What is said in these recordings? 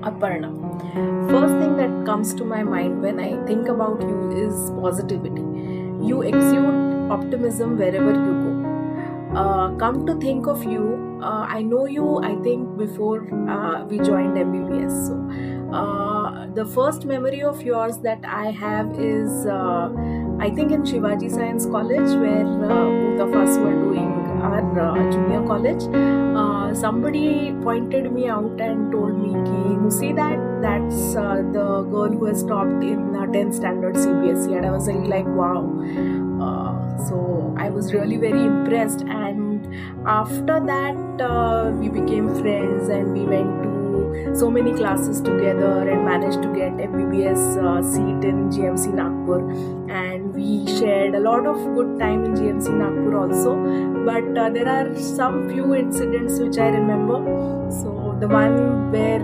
Aparna. First thing that comes to my mind when I think about you is positivity. You exude optimism wherever you go. Come to think of you, I know you, I think, before we joined MBBS. The first memory of yours that I have is, I think, in Shivaji Science College, where both of us were doing our junior college. Somebody pointed me out and told me, you see that's the girl who has topped in 10th standard CBSE, and I was really like, wow. So I was really very impressed, and after that we became friends and we went to so many classes together and managed to get MBBS seat in GMC Nagpur, and we shared a lot of good time in GMC Nagpur also. But there are some few incidents which I remember. So the one where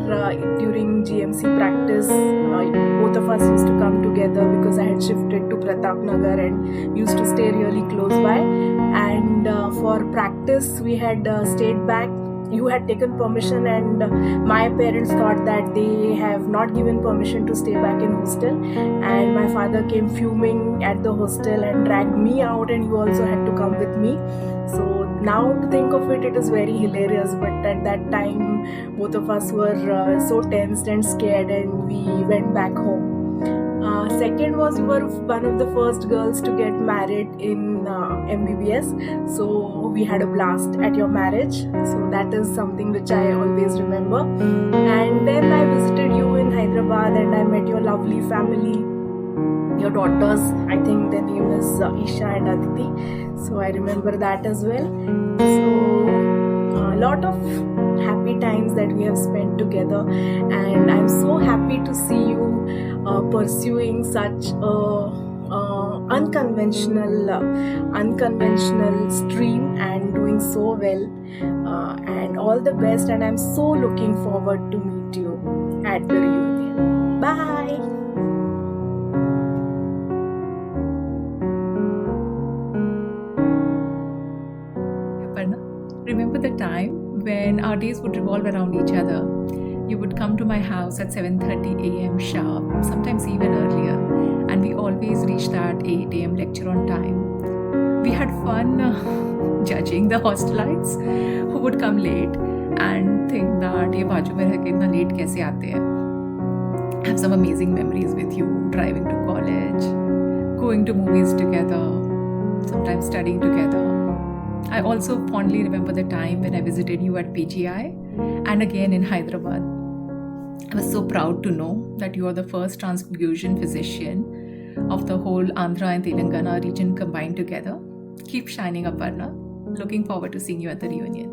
during GMC practice, both of us used to come together because I had shifted to Pratap Nagar and used to stay really close by. And for practice, we had stayed back. You had taken permission, and my parents thought that they have not given permission to stay back in hostel, and my father came fuming at the hostel and dragged me out, and you also had to come with me. So now to think of it, it is very hilarious, but at that time both of us were so tensed and scared, and we went back home. Second was, you were one of the first girls to get married in MBBS, so we had a blast at your marriage. So that is something which I always remember. And then I visited you in Hyderabad and I met your lovely family, your daughters. I think their name is Isha and Aditi. So I remember that as well. So a lot of happy times that we have spent together, and I'm so happy to see you pursuing such a unconventional stream and doing so well, and all the best, and I'm so looking forward to meet you at the reunion. Bye. Aparna, remember the time when our days would revolve around each other? You would come to my house at 7:30 a.m. sharp, sometimes even earlier, and we always reached that 8 a.m. lecture on time. We had fun judging the hostelites who would come late and think that ये बाजू में रह के इतना late कैसे आते हैं. I have some amazing memories with you, driving to college, going to movies together, sometimes studying together. I also fondly remember the time when I visited you at PGI and again in Hyderabad. I was so proud to know that you are the first transfusion physician of the whole Andhra and Telangana region combined together. Keep shining, Aparna. Looking forward to seeing you at the reunion.